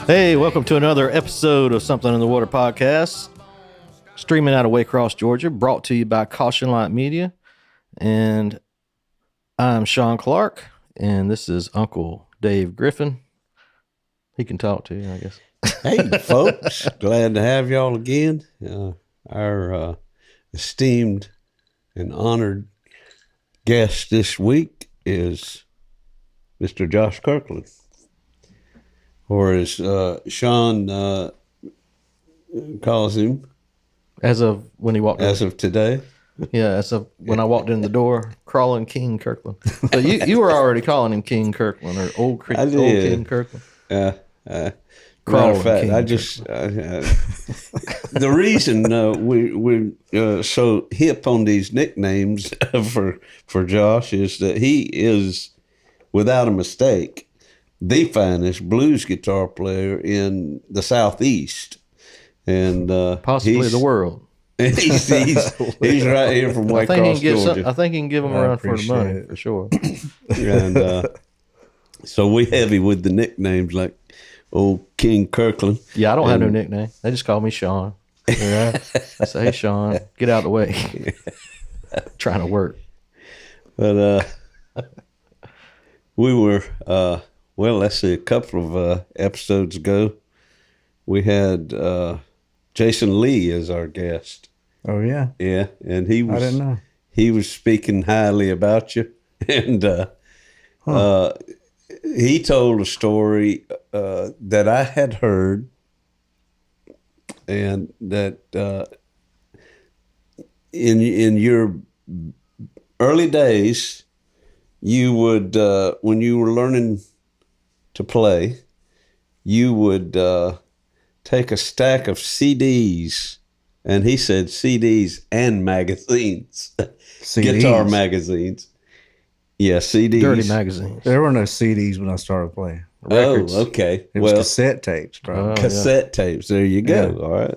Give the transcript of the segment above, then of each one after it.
Hey, welcome to another episode of Something in the Water podcast, streaming out of Waycross, Georgia, brought to you by Caution Light Media. And I'm Sean Clark, and this is Uncle Dave Griffin. He can talk to you, I guess. Hey, folks, glad to have y'all again. Our esteemed and honored guest this week is Mr. Josh Kirkland, or as Sean calls him. As of when he walked in. As of today. Yeah, as of when I walked in the door, crawling King Kirkland. So you were already calling him King Kirkland, or old King Kirkland. Matter of fact, the reason we're so hip on these nicknames for Josh is that he is, without a mistake, the finest blues guitar player in the Southeast, and possibly the world. He's right here from Waycross, Georgia. I think he can give him a run for the money for sure. And so we heavy with the nicknames like old King Kirkland. Yeah, I don't have no nickname. They just call me Sean. Yeah. I say, hey, Sean, get out of the way. Trying to work. But we were, let's see, a couple of episodes ago, we had Jason Lee as our guest. Oh, yeah? Yeah, and I didn't know. He was speaking highly about you. And he told a story that I had heard, and that in your early days, you would, when you were learning to play, you would take a stack of CDs, and he said CDs and magazines, guitar magazines. Yeah, CDs. Dirty magazines. There were no CDs when I started playing. Records. Oh, okay. It was cassette tapes, probably. Cassette tapes. There you go.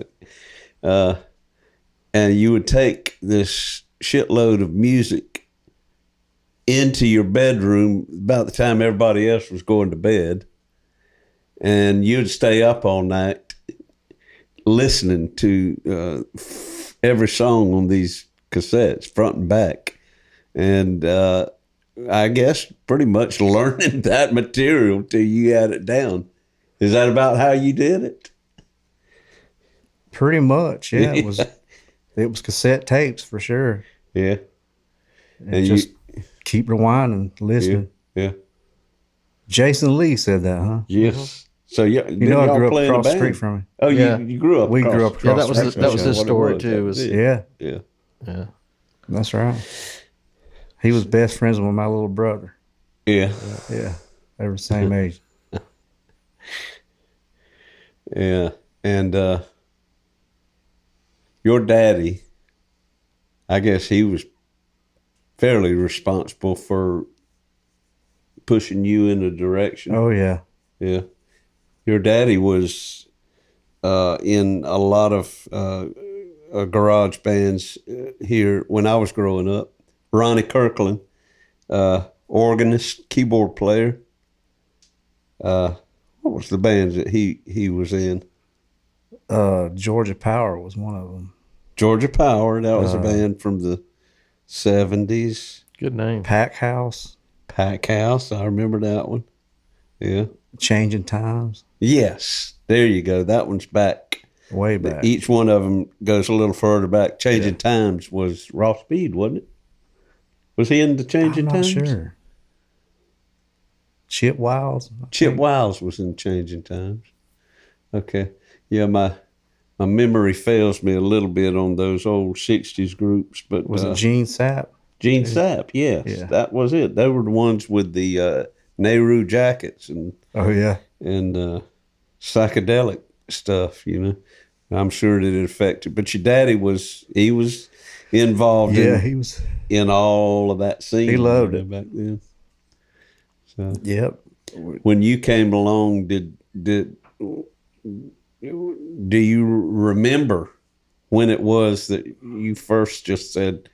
Yeah. All right. And you would take this shitload of music into your bedroom about the time everybody else was going to bed, and you'd stay up all night listening to every song on these cassettes, front and back. And I guess pretty much learning that material till you had it down. Is that about how you did it? Pretty much, yeah. It was cassette tapes for sure. Yeah. And just keep rewinding, listening. Yeah. Jason Lee said that, huh? Yes. Uh-huh. So you know, I grew up across the street from him. Oh, yeah. You grew up. We grew up across the street. That was his story too. Yeah. That's right. He was best friends with my little brother. Yeah. Yeah. They were the same age. Yeah. And your daddy, I guess he was fairly responsible for pushing you in a direction. Oh, yeah. Yeah. Your daddy was in a lot of garage bands here when I was growing up. Ronnie Kirkland, organist, keyboard player. What was the bands that he was in? Georgia Power was one of them. Georgia Power, that was a band from the 70s. Good name. Pack House, I remember that one. Yeah. Changing Times. Yes, there you go. That one's back. Way back. Each one of them goes a little further back. Changing Times was Ross Speed, wasn't it? Was he in the Changing Times? I'm not sure. Chip Wiles. Chip Wiles was in Changing Times. Okay. Yeah, my memory fails me a little bit on those old 60s groups. But was it Gene Sapp? Gene Sapp, yes. Yeah. That was it. They were the ones with the Nehru jackets and psychedelic stuff, you know. I'm sure that it affected. But your daddy was involved in all of that scene. He loved it back then. So yep. When you came along, do you remember when it was that you first just said,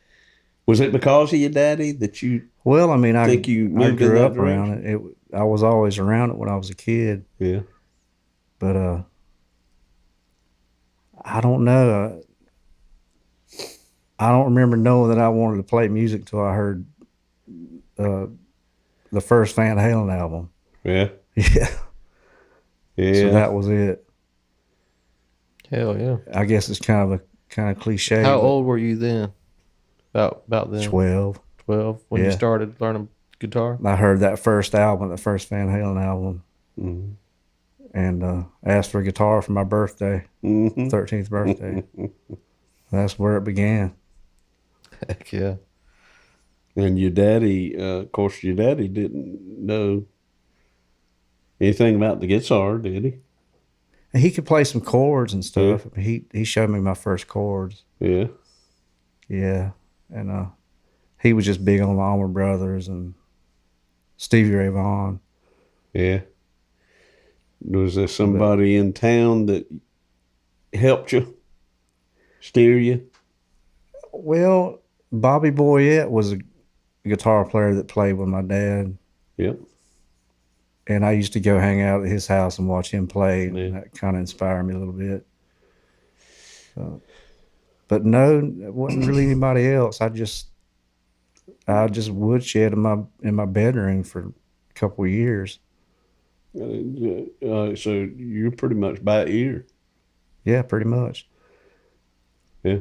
was it because of your daddy that you? Well, I mean, I grew up around it. I was always around it when I was a kid. Yeah. But I don't know. I don't remember knowing that I wanted to play music until I heard the first Van Halen album. Yeah. Yeah. Yeah. So that was it. Hell yeah. I guess it's kind of cliche. How old were you then? About then? 12. 12 when you Yeah. started learning guitar? I heard that first album, the first Van Halen album, and asked for a guitar for my birthday, 13th birthday. That's where it began. Heck yeah. And your daddy, of course, your daddy didn't know anything about the guitar, did he? And he could play some chords and stuff. Yeah. He showed me my first chords. Yeah. Yeah. And he was just big on the Allman Brothers and Stevie Ray Vaughan. Yeah. Was there somebody in town that helped you, steer you? Well, Bobby Boyette was a guitar player that played with my dad. Yep. And I used to go hang out at his house and watch him play. Yeah. And that kind of inspired me a little bit. But no, it wasn't really anybody else. I just woodshed in my bedroom for a couple of years. So you're pretty much by ear. Yeah, pretty much. Yeah.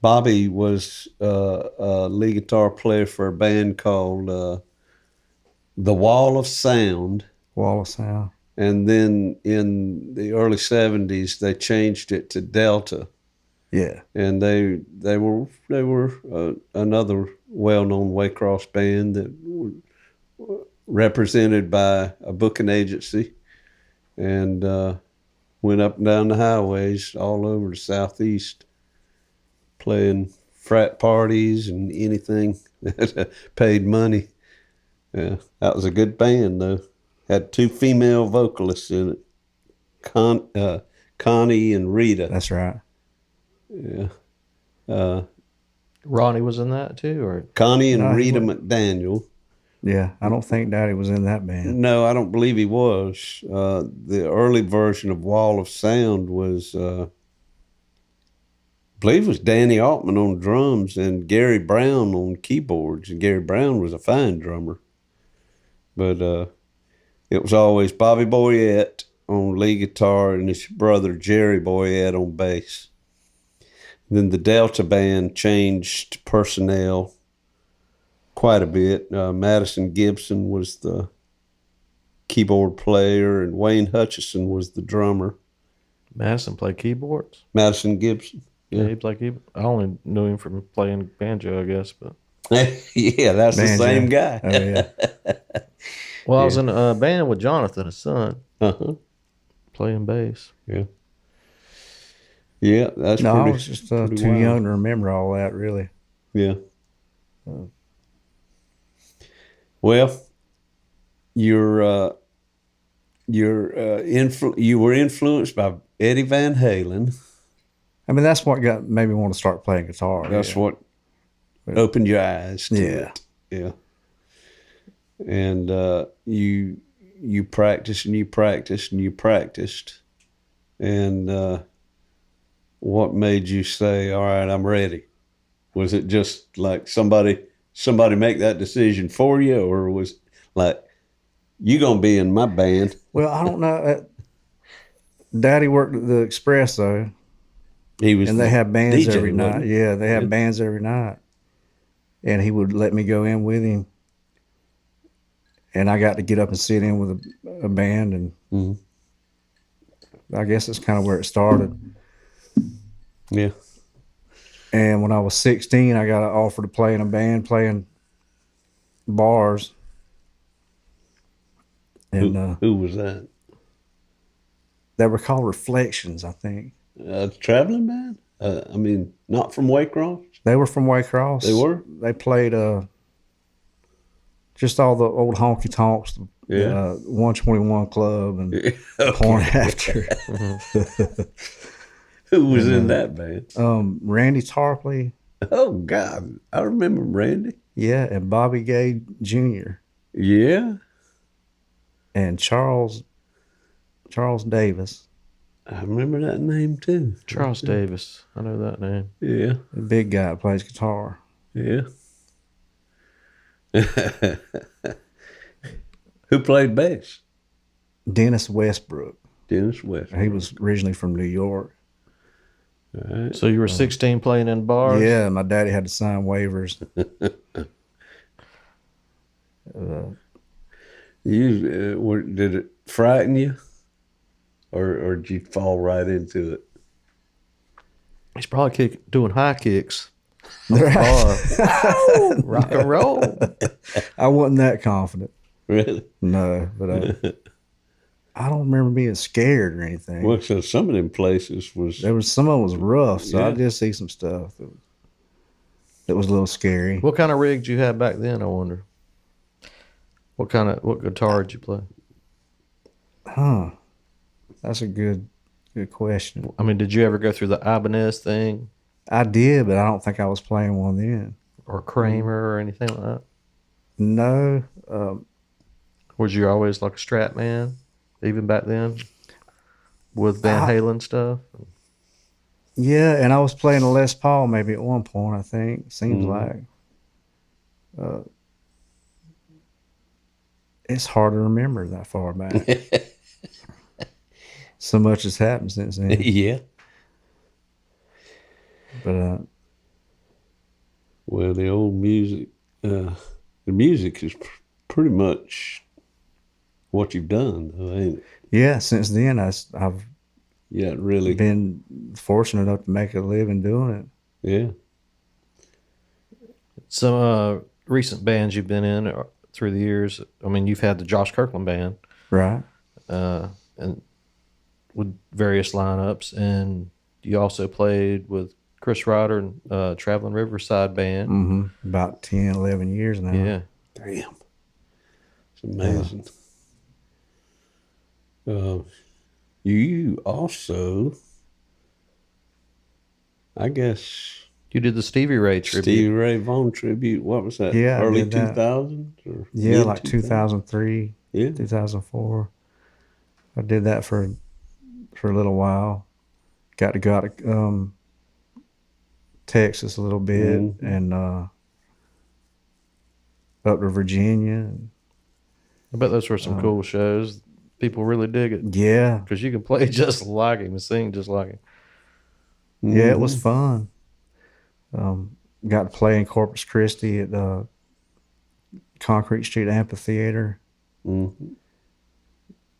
Bobby was a lead guitar player for a band called The Wall of Sound. Wall of Sound. And then in the early 70s, they changed it to Delta. Yeah. And they were another well-known Waycross band that were represented by a booking agency, and went up and down the highways all over the Southeast, playing frat parties and anything that paid money. Yeah, that was a good band, though. Had 2 female vocalists in it, Connie and Rita. That's right. Yeah. Ronnie was in that too, or Connie and Rita McDaniel. Yeah, I don't think Daddy was in that band. No, I don't believe he was. The early version of Wall of Sound was, I believe it was Danny Altman on drums and Gary Brown on keyboards. And Gary Brown was a fine drummer. But it was always Bobby Boyette on lead guitar and his brother Jerry Boyette on bass. Then the Delta band changed personnel quite a bit. Madison Gibson was the keyboard player, and Wayne Hutchison was the drummer. Madison played keyboards? Madison Gibson. Yeah, he played keyboard. I only knew him from playing banjo, I guess. But yeah, that's banjo. The same guy. Oh, yeah. Well, I was in a band with Jonathan, his son, playing bass. Yeah. Yeah, that's no, pretty. I was just too young to remember all that, really. Yeah. Well, you were influenced by Eddie Van Halen. I mean, that's what made me want to start playing guitar. That's what opened your eyes to it. Yeah. And you practiced and you practiced and you practiced, and what made you say, "All right, I'm ready"? Was it just like somebody make that decision for you, or was like, you gonna be in my band? Well, I don't know. Daddy worked at the Express though. He was, and they had bands DJ, every night. Yeah, they had bands every night, and he would let me go in with him, and I got to get up and sit in with a band, and I guess that's kind of where it started. Yeah. And when I was 16, I got an offer to play in a band playing bars. And who was that? They were called Reflections, I think. Traveling band? I mean, not from Waycross? They were from Waycross. They were? They played just all the old honky tonks, 121 Club and Porn After. Who was in that band? Randy Tarpley. Oh, God. I remember Randy. Yeah, and Bobby Gay Jr. Yeah. And Charles Charles Davis. I remember that name too. Charles Davis. I know that name. Yeah. The big guy that plays guitar. Yeah. Who played bass? Dennis Westbrook. Dennis West. He was originally from New York. All right. So you were 16 playing in bars? Yeah, my daddy had to sign waivers. Did it frighten you, or did you fall right into it? He's probably doing high kicks. On the bar. Rock and roll. I wasn't that confident. Really? No, but I don't remember being scared or anything. Well, so some of them places Some of it was rough, so Yeah. I did see some stuff that was a little scary. What kind of rig did you have back then, I wonder? What guitar did you play? Huh? That's a good question. I mean, did you ever go through the Ibanez thing I did, but I don't think I was playing one then. or Kramer or anything like that? No. Was you always like a Strat man, even back then, with Van Halen stuff? Yeah, and I was playing a Les Paul maybe at one point, I think. Seems like. It's hard to remember that far back. So much has happened since then. yeah. But Well, the old music, the music is pretty much what you've done, though, ain't it? yeah, since then I've Yeah, really. been fortunate enough to make a living doing it. Yeah. Some recent bands you've been in through the years. I mean, you've had the Josh Kirkland band, Right. and with various lineups, and you also played with Chris Ryder and Traveling Riverside Band. Mm-hmm. About 10, 11 years now. Yeah. Damn. It's amazing. You also, I guess, You did the Stevie Ray tribute. Stevie Ray Vaughan tribute. What was that? Yeah, I Early did that. 2000s? Or Yeah, mid like 2000s? 2003, Yeah. 2004. I did that for a little while. Got to go out to Texas a little bit and up to Virginia. I bet those were some cool shows. People really dig it Yeah. because you can play just like him and sing just like him. Yeah, it was fun. Got to play in Corpus Christi at the Concrete Street Amphitheater. Mm-hmm.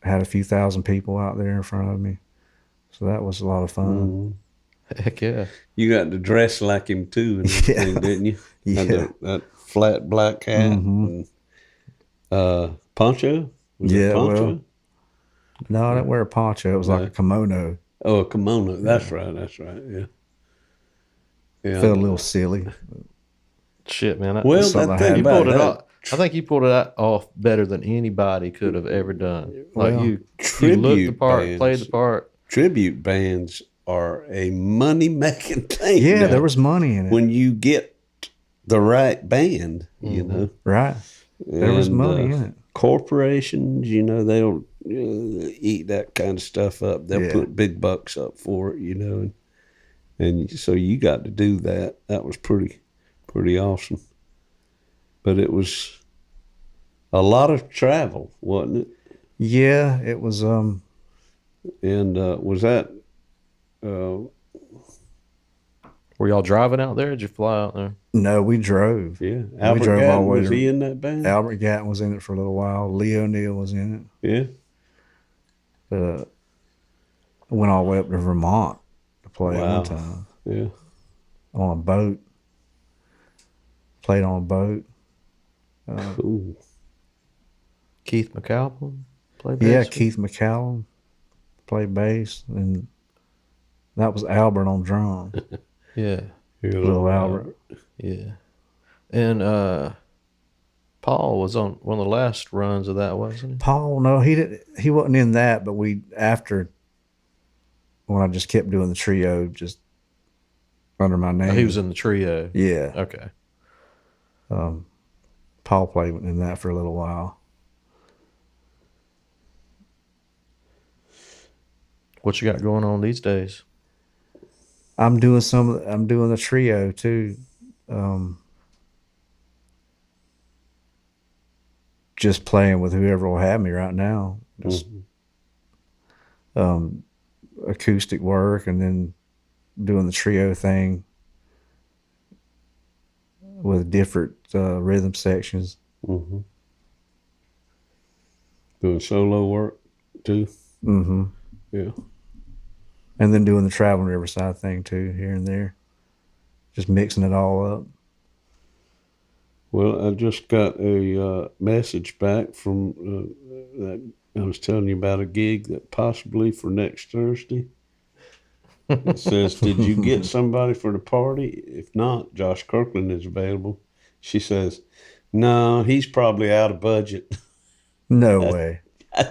Had a few thousand people out there in front of me. So that was a lot of fun. Heck yeah. You got to dress like him too, and everything, didn't you? Yeah. Had that flat black hat and poncho. Was it Yeah, poncho? well, no, I didn't wear a poncho. It was like a kimono. Oh, a kimono. That's right. That's right. Yeah. Yeah. Felt a little silly. Shit, man. Well, something that I thing had. You about pulled it that, off. I think you pulled it off better than anybody could have ever done. Like Well, you looked the tribute part, bands. played the part. tribute bands are a money-making thing. Yeah, now. there was money in it. When you get the right band, you know. Right. There was And, money in it. Corporations, you know, they'll eat that kind of stuff up. They'll Yeah. put big bucks up for it, you know. And so you got to do that. That was pretty awesome. But it was a lot of travel, wasn't it? Yeah, it was. And was that? Were y'all driving out there? Or did you fly out there? No, we drove. Yeah, Albert drove all Gatton, the way was to- he in that band? Albert Gatton was in it for a little while. Lee O'Neill was in Yeah. it. I went all the way up to Vermont to play Wow. one time Yeah. on a boat. Played on a boat. Cool. Keith McAlpin played bass? Yeah, Keith McCallum played bass, and that was Albert on drum. Yeah. Here, Little Albert. Yeah. And Paul was on one of the last runs of that, wasn't Paul, no, he wasn't in that, but after when I just kept doing the trio just under my he? name. Oh, he was in the trio. Yeah. Okay. Paul played in that for a little while. What you got going on these days? I'm doing the trio too. Just playing with whoever will have me right now. Just acoustic work, and then doing the trio thing with different rhythm sections. Mm-hmm. Doing solo work too. Mm-hmm. Yeah. And then doing the traveling Riverside thing too, here and there. Just mixing it all up. Well, I just got a message back from that I was telling you about a gig that possibly for next Thursday. It says, "Did you get somebody for the party? If not, Josh Kirkland is available." She says, "No, he's probably out of budget." No way.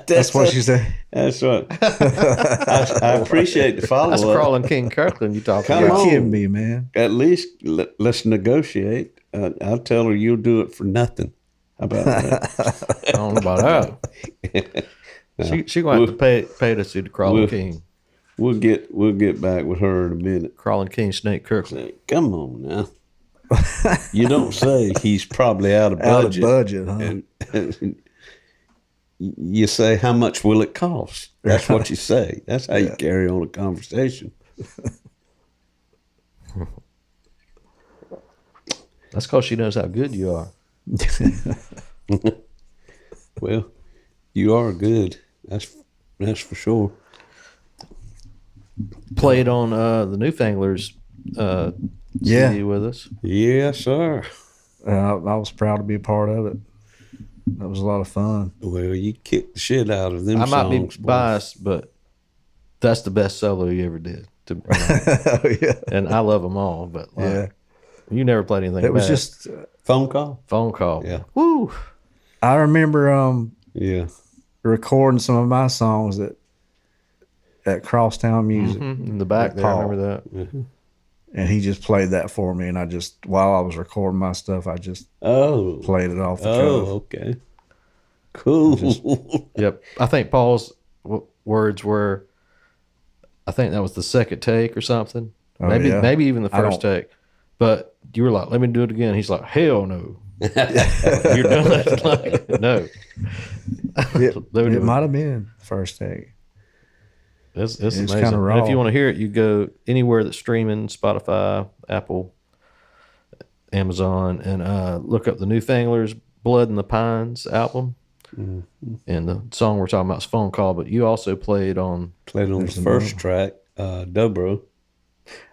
That's what she said. That's what. I appreciate the follow That's up. Crawling King Kirkland you talking Come about. on. You're kidding me, man. At least let's negotiate. I'll tell her you'll do it for nothing. How about that? I don't know about that. She going to have to pay to see the Crawling King. We'll get back with her in a minute. Crawling King Snake Kirkland. Say, come on now. You don't say he's probably out of budget. Out of budget, huh? And you say, how much will it cost? That's what you say. That's how you carry on a conversation. That's because she knows how good you are. Well, you are good. That's for sure. Played on the Newfanglers CD with us. Yes, sir. I was proud to be a part of it. That was a lot of fun. Well, you kicked the shit out of them I might songs. be biased, but that's the best solo you ever did. Oh, yeah. And I love them all, but you never played anything. It was bad. just Phone call? Phone call. Yeah. Woo. I remember Yeah. recording some of my songs at Crosstown Music. In the back there, I Paul. remember that. Mm-hmm. And he just played that for me, and I just, while I was recording my stuff, I just played it off the cuff. Okay. Cool. Yep. I think Paul's words were, I think that was the second take or something. Oh, maybe even the first don't- take. But you were like, let me do it again. He's like, hell no. You're done. Like, no. It might have been the first take. It's was amazing. kinda And raw. if you want to hear it, you go anywhere that's streaming, Spotify, Apple, Amazon, and look up the Newfanglers Blood in the Pines album. Mm-hmm. And the song we're talking about is Phone Call, but you also played on Played on the first track, Dobro.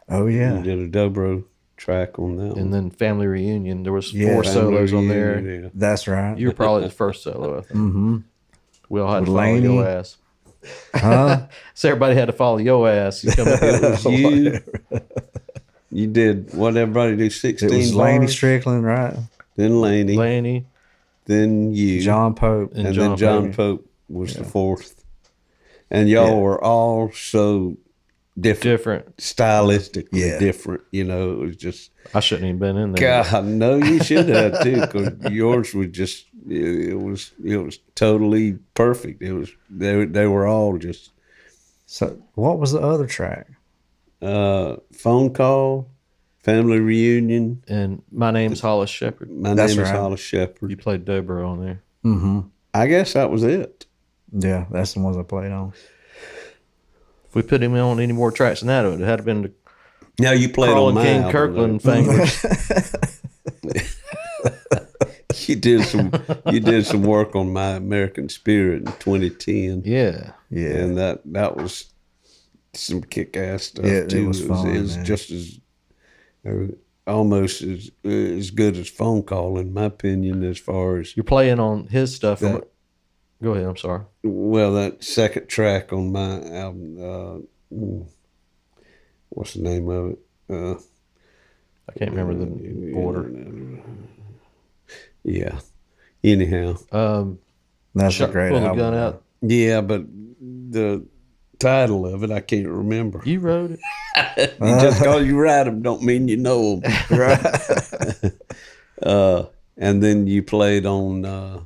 Oh, yeah. You did a Dobro track on that one. and then Family Reunion. There was Yeah. four Family solos on there. Reunion, yeah. That's right. You were probably the first solo, I think. Mm-hmm. We all had With to follow Laney. your ass. Huh? So everybody had to follow your ass. You come up It was here. you did what everybody do, It 16 was Laney bars, Strickland, right? then Laney, Laney then you, John Pope. and and John then John Pope. Pope was the fourth. And y'all were all so different. Stylistically Yeah. different. You know, it was just, I shouldn't even been in there. God, no, you should have too, because yours was just, it was totally perfect. It was, they were all just, So, what was the other track? Phone Call, Family Reunion. And my name's Hollis Shepherd. My That's name is right. Hollis Shepherd. You played Dobro on there. Mm-hmm. I guess that was it. Yeah, that's the ones I played on. If we put him on any more tracks than that, it would have been the Now you played Crawling on my King album, Kirkland though. Fanglers. You did some work on My American Spirit in 2010. Yeah. Yeah. And that was some kick ass stuff Yeah, it too. was fun, it was man. just as almost as good as Phone Call, in my opinion, as far as You're playing on his stuff. That- Go ahead. I'm sorry. well, that second track on my album, what's the name of it? I can't remember the order. Yeah. Anyhow. That's a great Pull the album. gun out. Yeah, but the title of it I can't remember. You wrote it. Just because you write them don't mean you know them. Right. And then you played on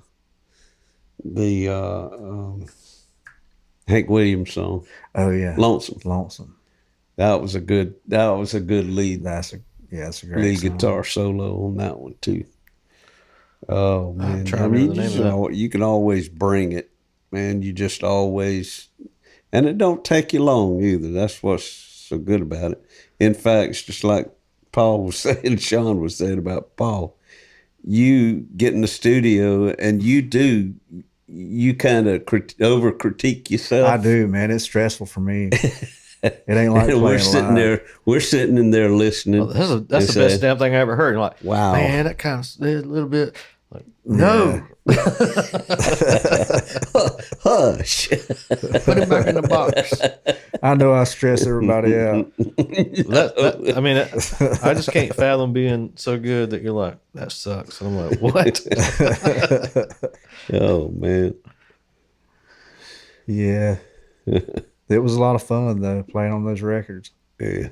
Hank Williams song. Oh yeah, Lonesome. That was a good lead. That's a great lead song. guitar solo on that one too. Oh man, I'm trying to remember the name of that. You can always bring it, man. You just always, and it don't take you long either. That's what's so good about it. In fact, it's just like Paul was saying, Sean was saying about Paul. You get in the studio and you kind of over critique yourself. I do, man. It's stressful for me. It ain't like playing we're sitting live. We're sitting in there listening. Well, that's the best damn thing I ever heard. And like, wow, man, that kind of a little bit. Like, no, hush. put him back in the box. I know I stress everybody out. I mean, I just can't fathom being so good that you're like, that sucks. And I'm like, what? Oh man, Yeah. It was a lot of fun though, playing on those records. yeah.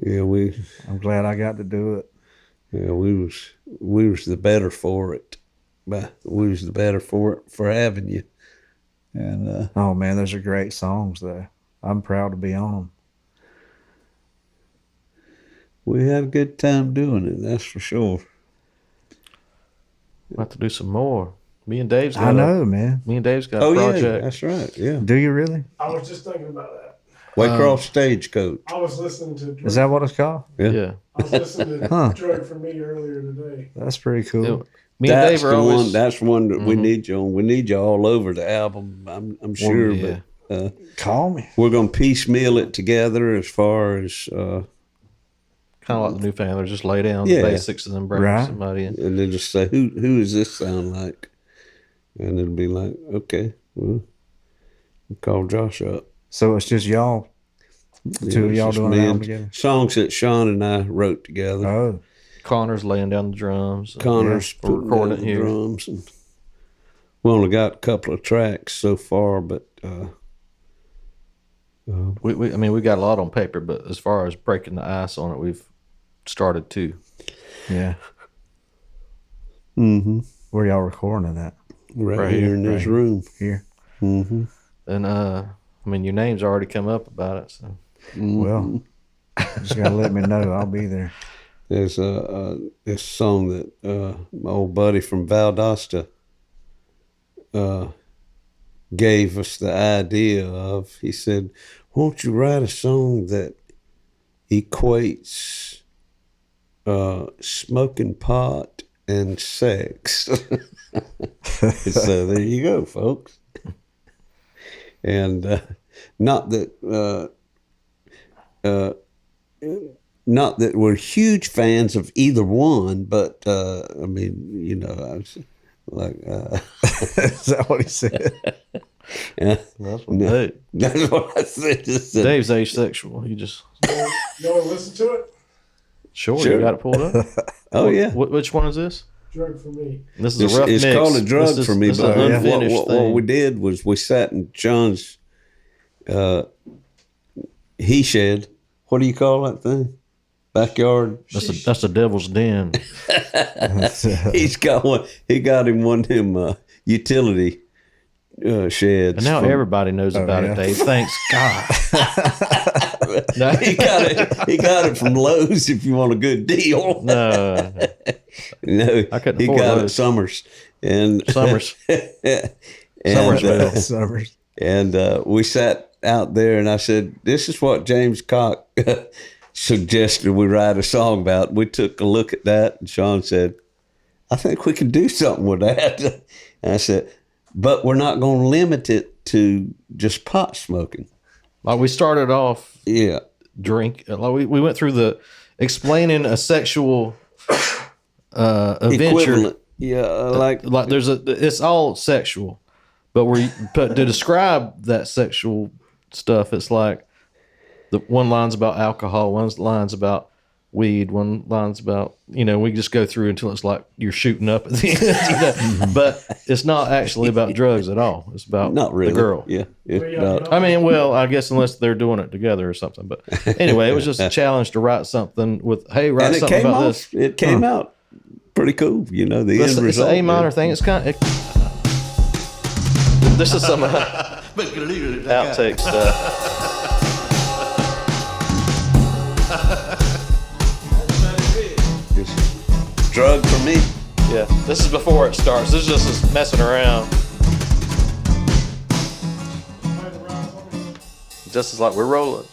I'm glad I got to do it. Yeah, we was the better for it. But we was the better for it for having you. And Oh man, those are great songs though. I'm proud to be on them. we had a good time doing it, that's for sure. We'll have to do some more. Me and Dave's got I know, man. Me and Dave's got Oh a project. yeah, that's right. Yeah, Do you really? I was just thinking about that. Waycross Stagecoach. I was listening to Drug, Is that what it's called? Yeah. I was listening to Huh. Drug for Me earlier today. That's pretty cool. Yeah. Me and Dave are always. That's one that we need you on. We need you all over the album. I'm sure, yeah. but Call me. we're gonna piecemeal it together as far as Kind of like the new family, just lay down Yeah. the basics and then bring Right. somebody in. and then just say who does this sound like, and it'll be like, okay, well, we'll call Josh up. So it's just y'all, the two of it's y'all just doing me an album and together? songs that Sean and I wrote together. Oh, Connor's laying down the drums. Connor's We're putting recording down it the here. drums, and we only got a couple of tracks so far, but I mean, we got a lot on paper, but as far as breaking the ice on it, we've started too. yeah. mm-hmm. Where y'all recording it at? right here in this right room. Here. Mm-hmm. And I mean, your name's already come up about it. So Well, just gotta let me know. I'll be there. There's this song that my old buddy from Valdosta gave us the idea of. He said, won't you write a song that equates smoking pot and sex? So there you go, folks. And not that we're huge fans of either one, but I mean, you know, I was like, Is that what he said? yeah, that's what Dave. that's what I said. Just said, Dave's asexual. He just You want to listen to it? sure. Sure. You got it pulled up. oh yeah, Which one is this? Drug for Me. This is a rough it's mix. called a drug This is- for me. This is But an yeah. unfinished what thing. we did was we sat in John's he shed. What do you call that thing? Backyard. That's a devil's den. He's got one. He got him one of them utility sheds. And now from- everybody knows about yeah. it, Dave. Thanks God. No, he got it. He got it from Lowe's. If you want a good deal, no. no, I couldn't he afford got it Lowe's. Summers and Summers. and, Summersville. Summers. and we sat out there, and I said, "This is what James Cocke suggested we write a song about." We took a look at that, and Sean said, "I think we can do something with that." And I said, "But we're not going to limit it to just pot smoking." Like we started off Yeah, drink. Like we went through the explaining a sexual adventure. equivalent. Yeah, like Like it's all sexual, but to describe that sexual stuff, it's like the one line's about alcohol, one line's about weed, one line's about, we just go through until it's like you're shooting up at the end. But it's not actually about drugs at all. It's about not really the girl. Yeah, I mean, well, I guess unless they're doing it together or something. But anyway, it was just a challenge to write something with, hey, write and it something came about off. this. It came out pretty cool. The end It's an result. A minor thing. It's kind of. This is some. outtake stuff. Just drug for me. Yeah, this is before it starts. This is just us messing around. Just as like we're rolling.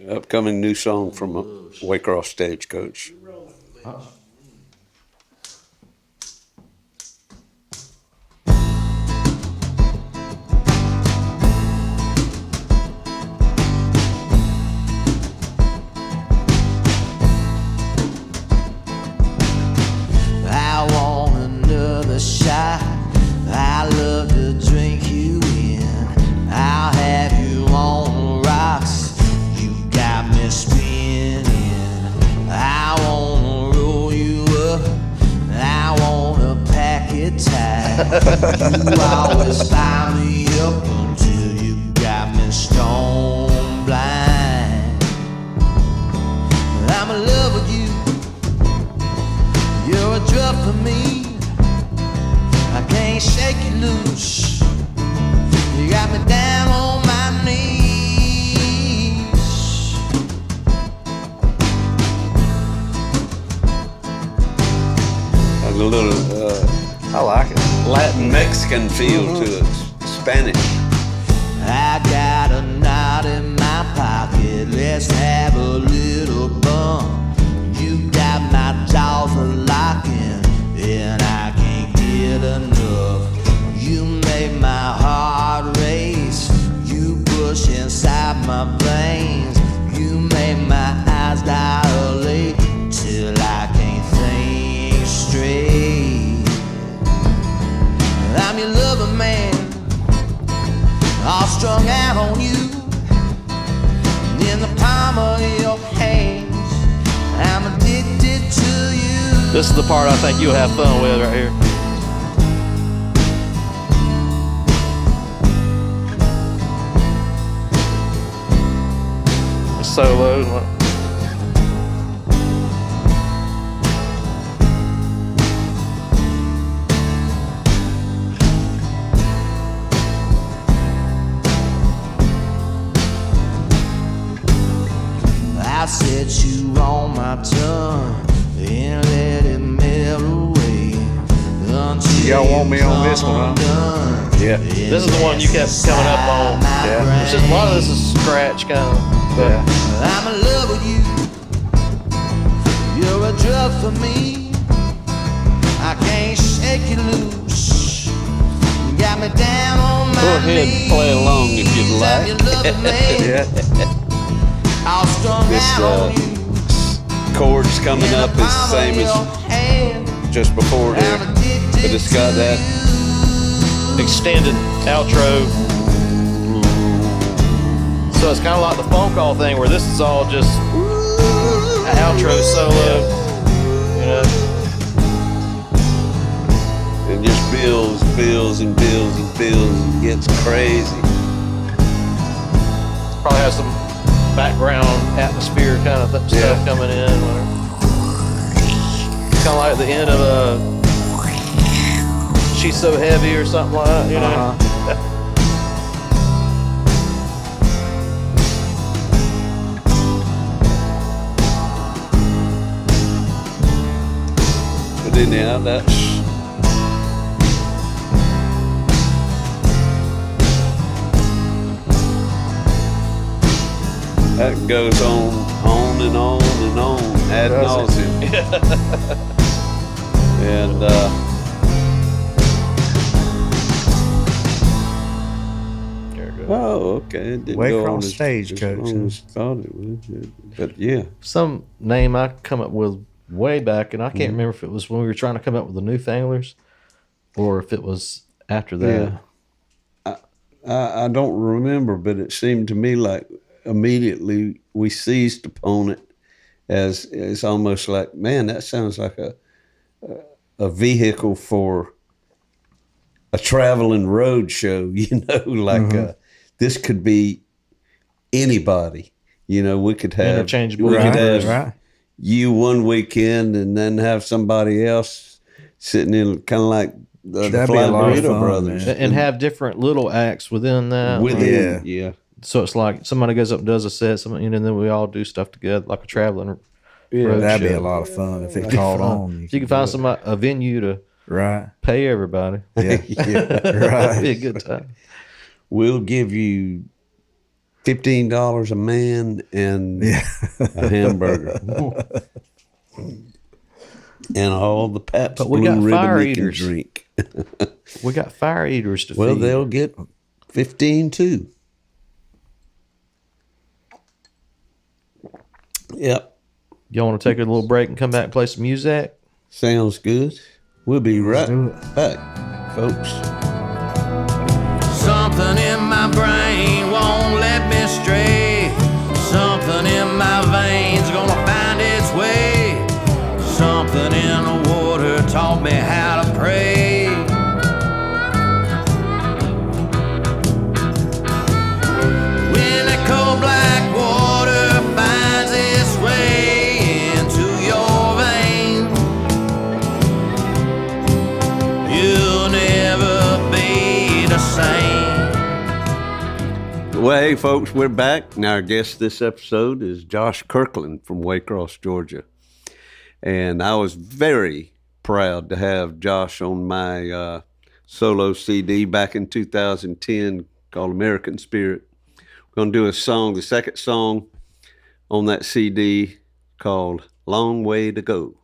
Upcoming new song from Waycross Stagecoach. I want another shot. I love to drink you in. I'll have you on the rocks. You got me spinning. I wanna roll you up. I wanna pack it tight. You always fire me up until you got me stone blind. I'm in love with you. You're a drug for me. I can't shake you loose. You got me down on my knees. Has a little I like it. Latin Mexican feel to it. Spanish. I got a knot in my pocket. Let's have a little bump. You got my jaws a locking, and I can't get enough. You make my heart race. You push inside my veins. You make my eyes dilate till I can't think straight. I'm your lover, man, all strung out on you. In the palm of your hands, I'm addicted to you. This is the part I think you'll have fun with right here. The solo. I set you on my tongue and let it melt away until Y'all want me on this one, huh? undone. Yeah. This is the one you kept coming up on. Yeah. It's just a lot of this is scratch kind of. But Yeah. I'm in love with you. You're a drug for me. I can't shake you loose. You got me down on my Go ahead and knees. play along if you'd I'm like. your lover, man. Yeah. All strung This out on you. chords coming up is the same as just before there, but it's got that. extended outro. So it's kind of like the phone call thing where this is all just an outro solo, you know. It just builds and gets crazy. Probably has some background atmosphere kind of stuff coming in. Kind of like the end of a She's So Heavy or something like that, you know. But anyhow, that goes on and on and on ad nauseum. And oh, okay. It didn't go Waycross on as Stagecoach, long as I thought it would. But yeah, Some name I come up with way back, and I can't remember if it was when we were trying to come up with the Newfanglers or if it was after that. Yeah. I don't remember, but it seemed to me like immediately we seized upon it as it's almost like, man, that sounds like a vehicle for a traveling road show, like this could be anybody. We could have Interchangeable. We could have Right. you one weekend and then have somebody else sitting in kind of like the That'd be a Fly lot of Burrito fun, Brothers. man. And have different little acts within that. Within, yeah. So it's like somebody goes up and does a set, and then we all do stuff together, like a traveling road That'd be show. a lot of fun if it caught on. If you can find a venue to Right. pay everybody, Yeah. it'd Right. be a good time. We'll give you $15 a man and a hamburger. And all the Pabst But we Blue got Ribbon fire they can eaters. drink. We got fire eaters to Well, feed. they'll get 15 too. Yep. Y'all want to take a little break and come back and play some music? Sounds good. We'll be right do it. back, folks. Something in my brain won't let me stray. Something in my veins gonna find its way. Something in the water taught me how to pray. When that cold black water finds its way into your veins, you'll never be the same. Well, hey, folks, we're back. And our guest this episode is Josh Kirkland from Waycross, Georgia. And I was very proud to have Josh on my solo CD back in 2010 called American Spirit. We're going to do a song, the second song on that CD called Long Way to Go.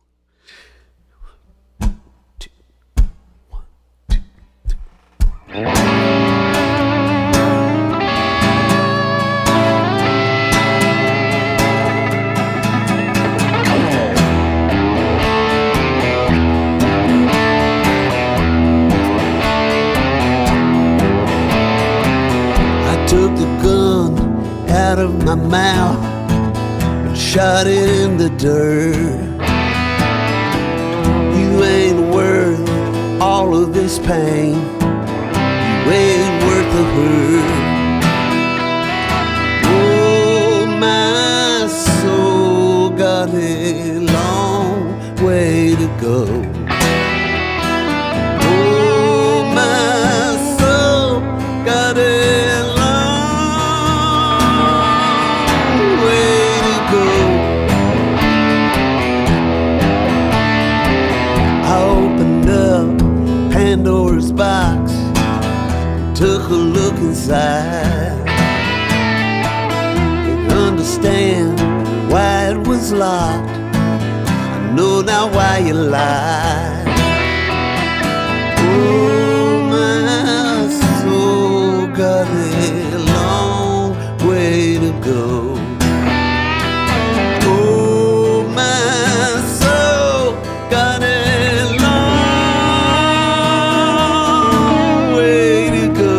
I took the gun out of my mouth and shot it in the dirt. You ain't worth all of this pain. You ain't worth the hurt. Oh, my soul got a long way to go. Oh, my soul got a long way to go. I opened up Pandora's box, took a look inside, and understand why it was locked. I know now why you lied. Oh, my soul got a long way to go. Oh, my soul got a long way to go.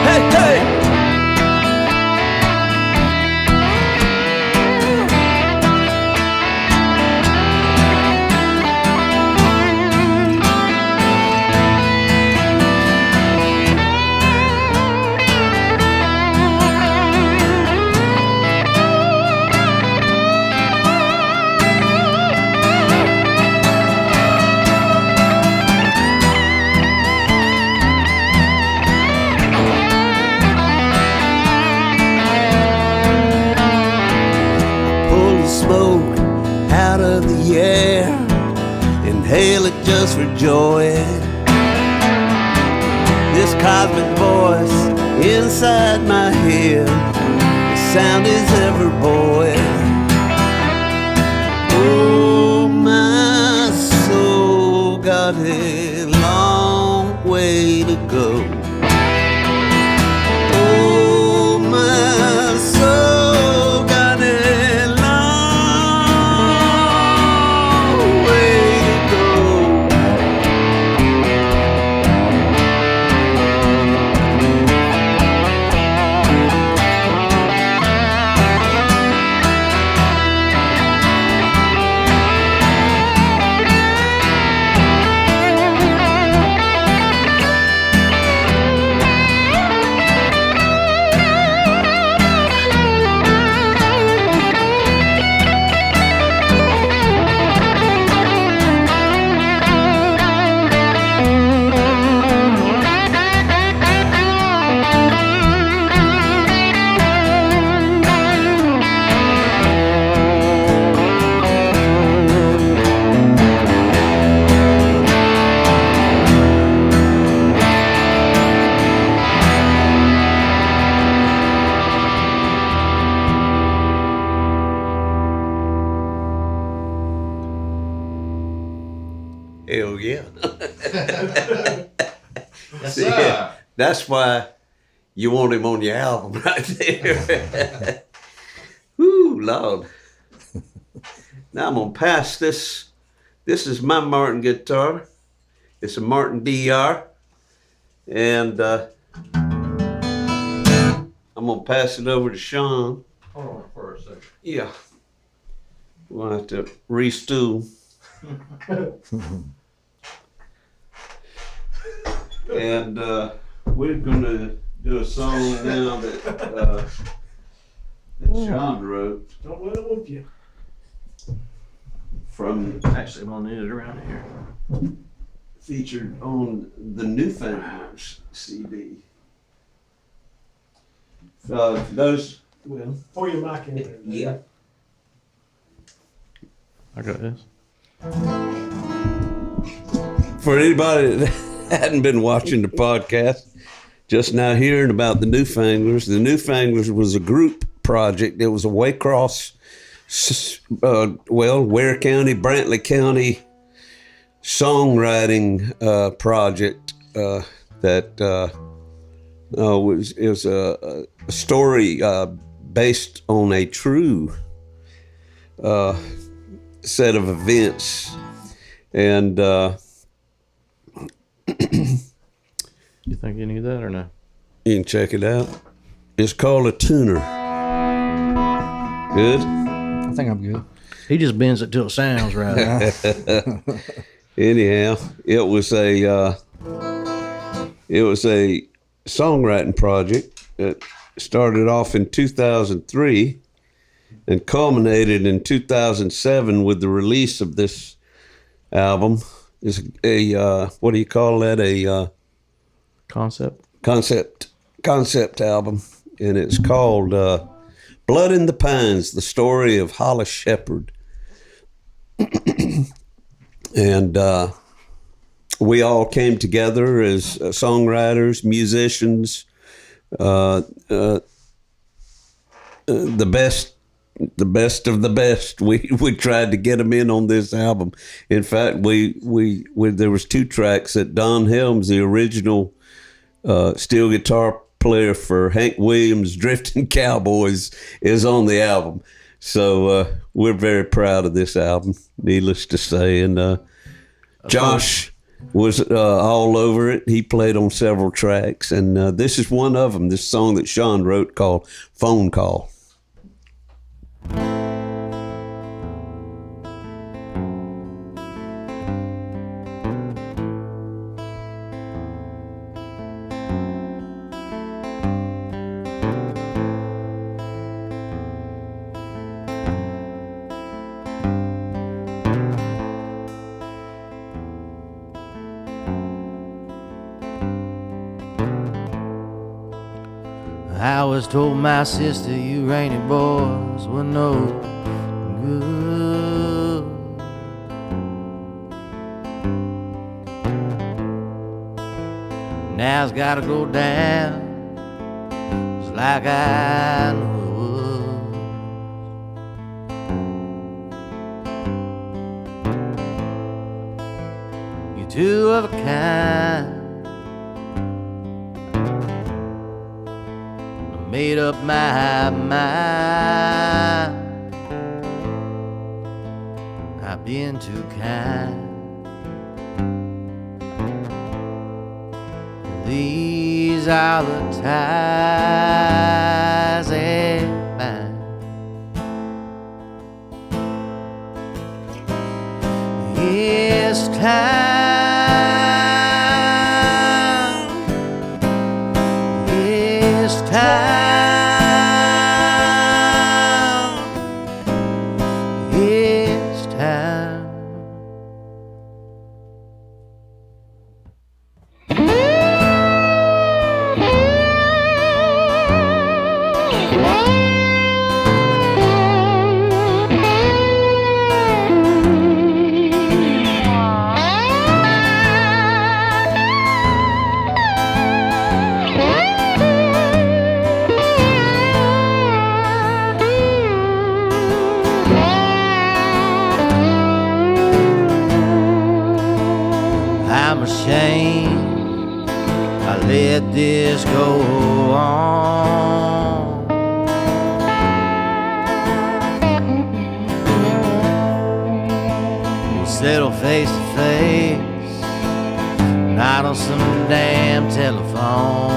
Hey, hey! Pull the smoke out of the air, inhale it just for joy. This cosmic voice inside my head, the sound is ever boy. Oh, my soul got a long way to go. Oh, my soul got a long way to go. Hell yeah. Yes, See, that's why you want him on your album right there. Woo, Lord. Now I'm going to pass this. This is my Martin guitar. It's a Martin DR. And I'm going to pass it over to Sean. Hold on for a second. Yeah. We're going to have to restool. And we're going to do a song now that Sean wrote. Don't let it whoop you. From Actually, I'm gonna need it around here. featured on the Newfoundlands CD. Those, well, Pour your mic in there. yeah. I got this. For anybody that hadn't been watching the podcast, just now hearing about the Newfanglers was a group project. It was a Waycross, Ware County, Brantley County songwriting project that was a story based on a true set of events. And You think you need that or no? you can check it out. It's called a tuner. Good? I think I'm good. He just bends it till it sounds right. Anyhow, it was a songwriting project that started off in 2003 and culminated in 2007 with the release of this album. It's a what do you call that? A Concept. concept album, and it's called Blood in the Pines: The Story of Hollis Shepherd. And we all came together as songwriters, musicians, the best of the best. We tried to get them in on this album. In fact, we there was 2 tracks that Don Helms, the original steel guitar player for Hank Williams' Drifting Cowboys, is on the album. So we're very proud of this album, needless to say. And Josh was all over it. He played on several tracks, and this is one of them, this song that Sean wrote called Phone Call. I was told my sister you rainy boys were no good. Now it's gotta go down just like I know it was. You're two of a kind. Made up my mind. I've been too kind. These are the ties that bind. It's time. It's time. I'm ashamed I let this go on. We'll settle face to face, not on some damn telephone.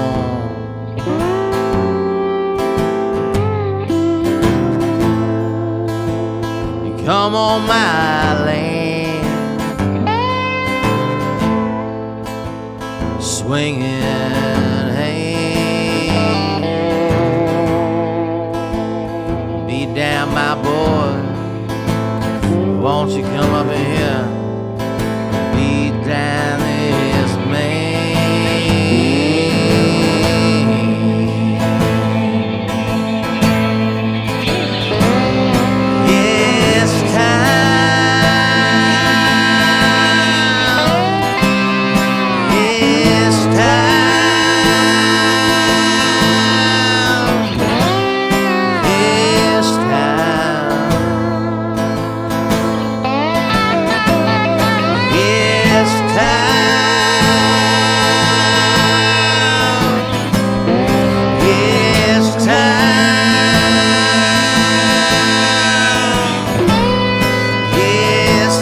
You come on my land, swinging hand, beat down my boy. Won't you come up in here, beat down this man? Yes, time. Yes, time. Yes, time. Yes, time. Yes, time. Yes,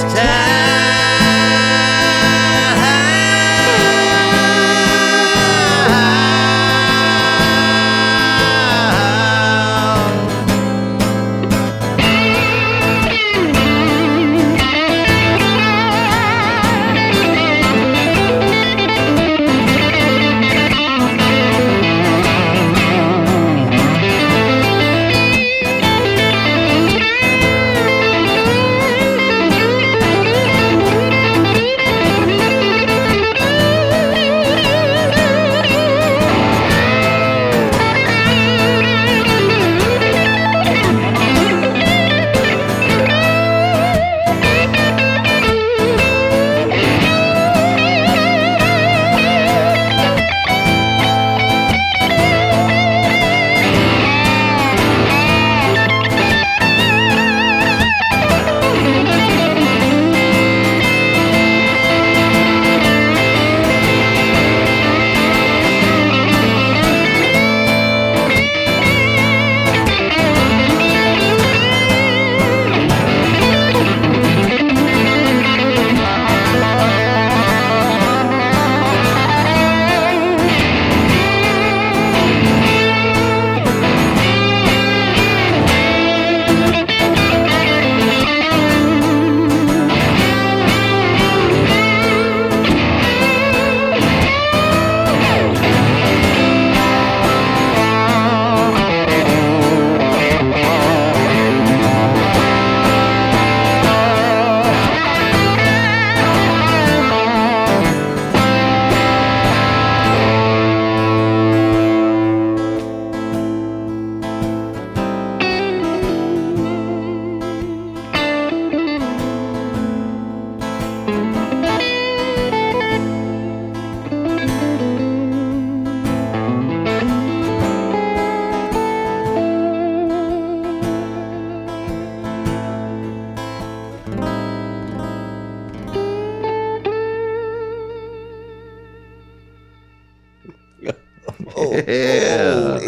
Yeah.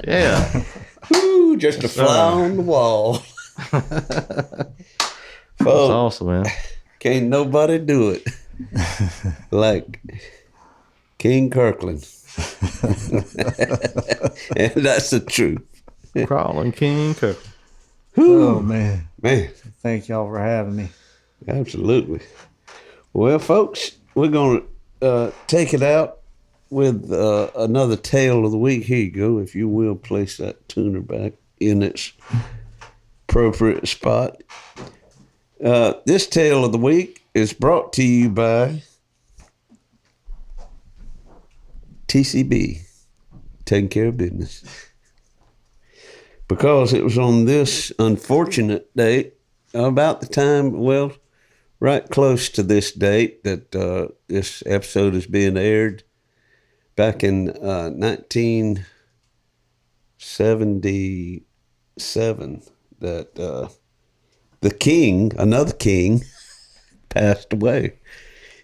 Yeah. Ooh, just a fly on the wall. That's awesome, man. Can't nobody do it like King Kirkland. And that's the truth. Crawling King Kirk. Oh, man. Man, Thank y'all for having me. absolutely. Well, folks, we're going to take it out with another tale of the week. Here you go. If you will, place that tuner back in its appropriate spot. This tale of the week is brought to you by TCB, taking care of business. Because it was on this unfortunate date, about the time, well, right close to this date that this episode is being aired, back in 1977, that the king, another king, passed away.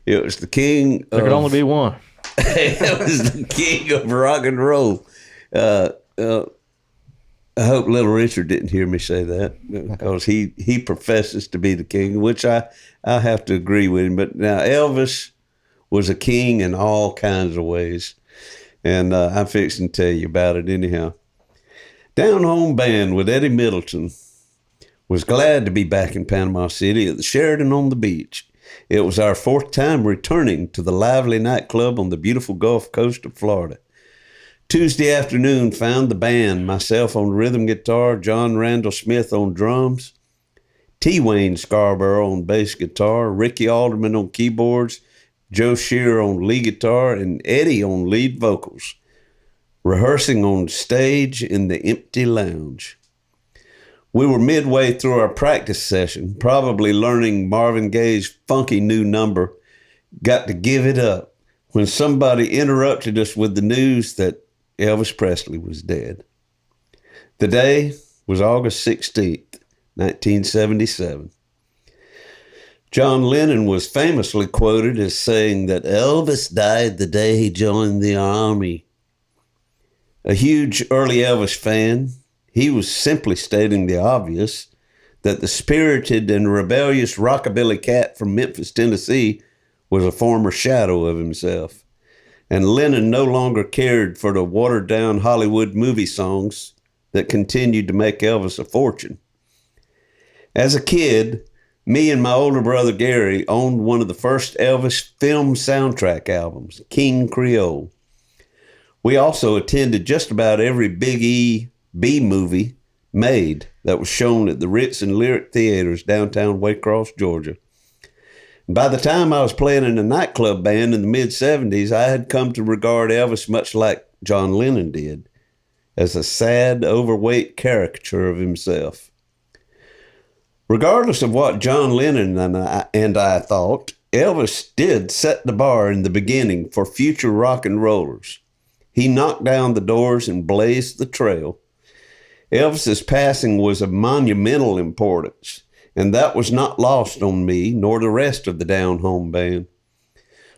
It was the king There could only be one. it was the king of rock and roll. I hope Little Richard didn't hear me say that, because he professes to be the king, which I have to agree with him. But now Elvis was a king in all kinds of ways, and I'm fixing to tell you about it anyhow. Down Home Band with Eddie Middleton was glad to be back in Panama City at the Sheraton on the beach. It was our fourth time returning to the lively nightclub on the beautiful Gulf Coast of Florida. Tuesday afternoon found the band, myself on rhythm guitar, John Randall Smith on drums, T. Wayne Scarborough on bass guitar, Ricky Alderman on keyboards, Joe Shearer on lead guitar, and Eddie on lead vocals, rehearsing on stage in the empty lounge. We were midway through our practice session, probably learning Marvin Gaye's funky new number, Got to Give It Up, when somebody interrupted us with the news that Elvis Presley was dead. The day was August 16th, 1977. John Lennon was famously quoted as saying that Elvis died the day he joined the army. A huge early Elvis fan, he was simply stating the obvious, that the spirited and rebellious rockabilly cat from Memphis, Tennessee, was a former shadow of himself. And Lennon no longer cared for the watered-down Hollywood movie songs that continued to make Elvis a fortune. As a kid, me and my older brother Gary owned one of the first Elvis film soundtrack albums, King Creole. We also attended just about every Big E B movie made that was shown at the Ritz and Lyric Theaters downtown Waycross, Georgia. And by the time I was playing in a nightclub band in the mid-'70s, I had come to regard Elvis much like John Lennon did, as a sad, overweight caricature of himself. Regardless of what John Lennon and I thought, Elvis did set the bar in the beginning for future rock and rollers. He knocked down the doors and blazed the trail. Elvis's passing was of monumental importance, and that was not lost on me nor the rest of the Down Home Band.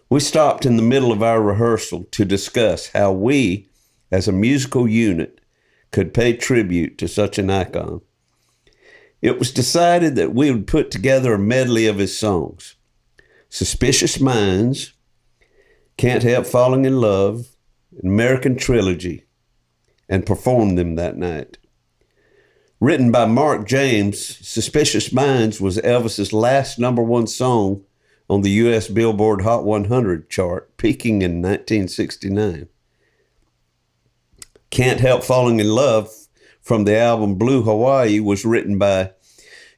We stopped in the middle of our rehearsal to discuss how we, as a musical unit, could pay tribute to such an icon. It was decided that we would put together a medley of his songs, Suspicious Minds, Can't Help Falling in Love, American Trilogy, and perform them that night. Written by Mark James, Suspicious Minds was Elvis's last #1 song on the U.S. Billboard Hot 100 chart, peaking in 1969. Can't Help Falling in Love from the album Blue Hawaii was written by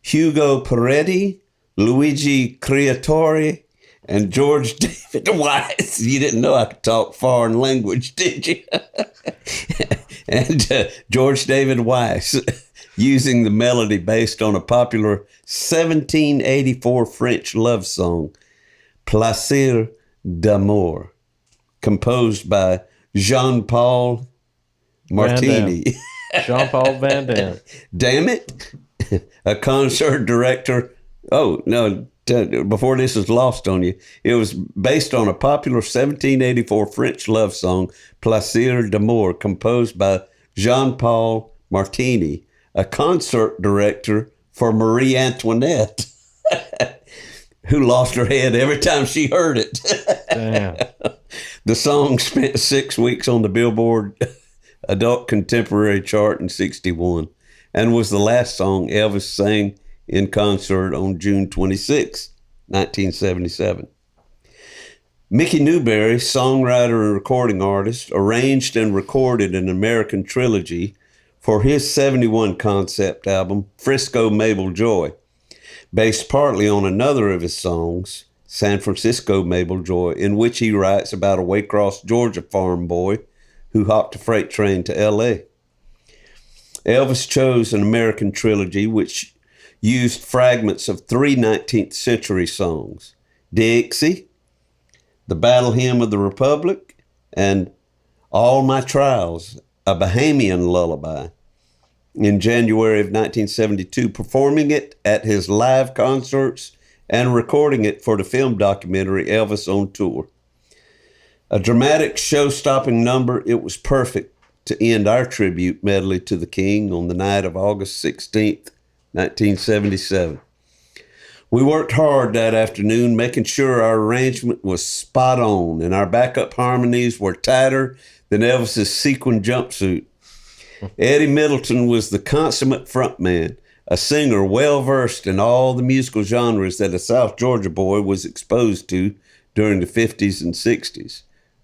Hugo Peretti, Luigi Creatore, and George David Weiss. You didn't know I could talk foreign language, did you? And George David Weiss, using the melody based on a popular 1784 French love song, Plaisir d'amour, composed by Jean-Paul Martini. Jean-Paul Van Damme. Damn it. A concert director. Oh, no, before this is lost on you, it was based on a popular 1784 French love song, Plaisir d'amour, composed by Jean-Paul Martini, a concert director for Marie Antoinette, who lost her head every time she heard it. Damn. The song spent 6 weeks on the Billboard Adult Contemporary chart in 1961 and was the last song Elvis sang in concert on June 26, 1977. Mickey Newberry, songwriter and recording artist, arranged and recorded an American Trilogy for his 1971 concept album, Frisco Mabel Joy, based partly on another of his songs, San Francisco Mabel Joy, in which he writes about a Waycross, Georgia farm boy who hopped a freight train to L.A. Elvis chose an American Trilogy which used fragments of 3 19th century songs, Dixie, The Battle Hymn of the Republic, and All My Trials, a Bahamian lullaby, in January of 1972, performing it at his live concerts and recording it for the film documentary Elvis on Tour. A dramatic, show-stopping number, it was perfect to end our tribute medley to the King on the night of August 16th, 1977. We worked hard that afternoon, making sure our arrangement was spot on and our backup harmonies were tighter than Elvis's sequin jumpsuit. Eddie Middleton was the consummate frontman, a singer well-versed in all the musical genres that a South Georgia boy was exposed to during the 50s and 60s.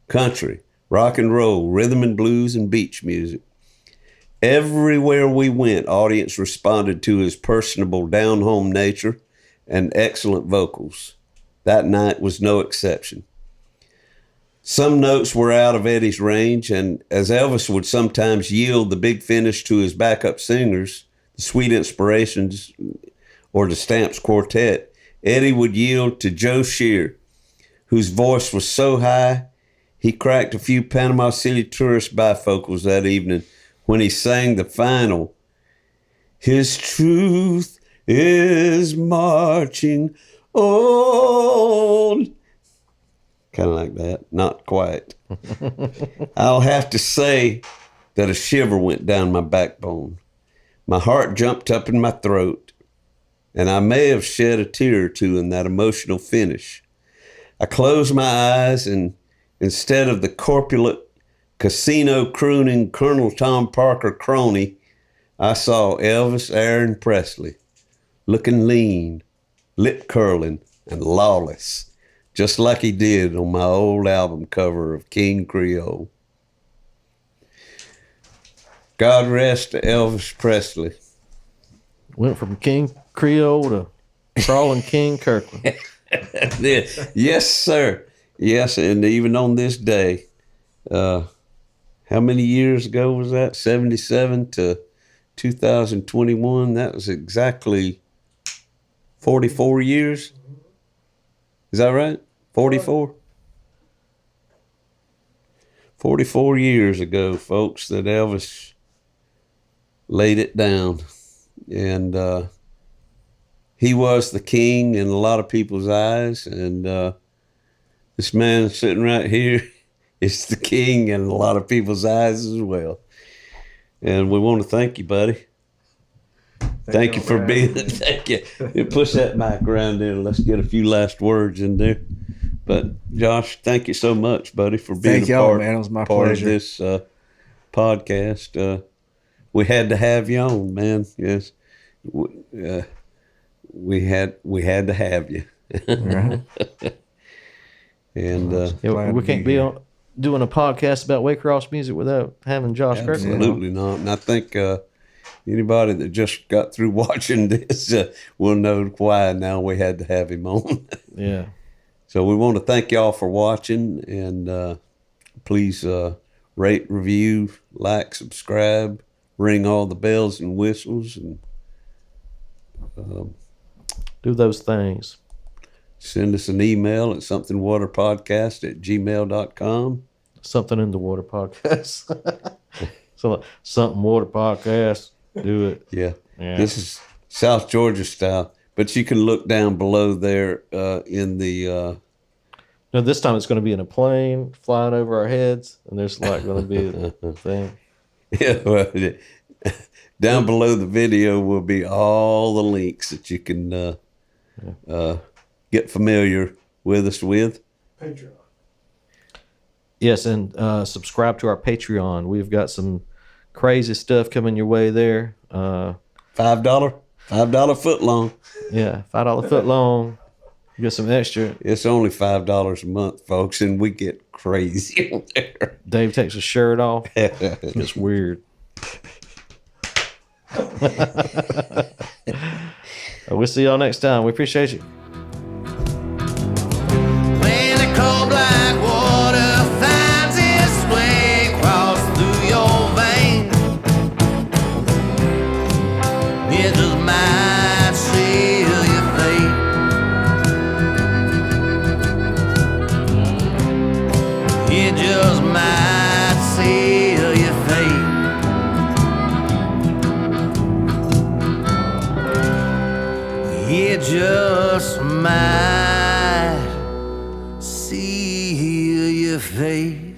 Country, rock and roll, rhythm and blues, and beach music. Everywhere we went, audience responded to his personable, down-home nature and excellent vocals. That night was no exception. Some notes were out of Eddie's range, and as Elvis would sometimes yield the big finish to his backup singers, the Sweet Inspirations or the Stamps Quartet, Eddie would yield to Joe Shear, whose voice was so high, he cracked a few Panama City tourist bifocals that evening when he sang the final, "His truth is marching on." Kind of like that. Not quite. I'll have to say that a shiver went down my backbone. My heart jumped up in my throat, and I may have shed a tear or two in that emotional finish. I closed my eyes, and instead of the corpulent, casino crooning Colonel Tom Parker crony, I saw Elvis Aaron Presley, looking lean, lip curling, and lawless, just like he did on my old album cover of King Creole. God rest Elvis Presley. Went from King Creole to crawling King Kirkland. Yes, sir. Yes, and even on this day, how many years ago was that? 77 to 2021. That was exactly 44 years. Is that right? 44? 44 years ago, folks, that Elvis laid it down. And he was the king in a lot of people's eyes. And this man sitting right here is the king in a lot of people's eyes as well. And we want to thank you, buddy. Thank you for being. Thank you. Push that mic around there. Let's get a few last words in there. But Josh, thank you so much, buddy, for being Thank a y'all, part, man. It was my part pleasure. of this podcast. We had to have you on, man. Yes, we had to have you. Right. And Yeah, we can't be doing a podcast about Waycross music without having Josh Kirkland. absolutely not. And I think anybody that just got through watching this will know why now we had to have him on. Yeah. So we want to thank y'all for watching, and please rate, review, like, subscribe, ring all the bells and whistles, and Do those things. send us an email at somethingwaterpodcast@gmail.com. Something in the Water podcast. So something Water podcast. Do it. Yeah. Yeah. This is South Georgia style, but you can look down below there in the... No, this time it's going to be in a plane flying over our heads, and there's like going to be a thing. Yeah, well, down below the video will be all the links that you can get familiar with us with. Patreon. Yes, and subscribe to our Patreon. We've got some crazy stuff coming your way there. $5 foot long. Yeah, $5 foot long. You get some extra. It's only $5 a month, folks, and we get crazy on there. Dave takes his shirt off. It's weird. We'll see y'all next time. We appreciate you. When the cold black water finds its way across through your veins, it just might seal your fate. It just might seal your fate. It just might see your face.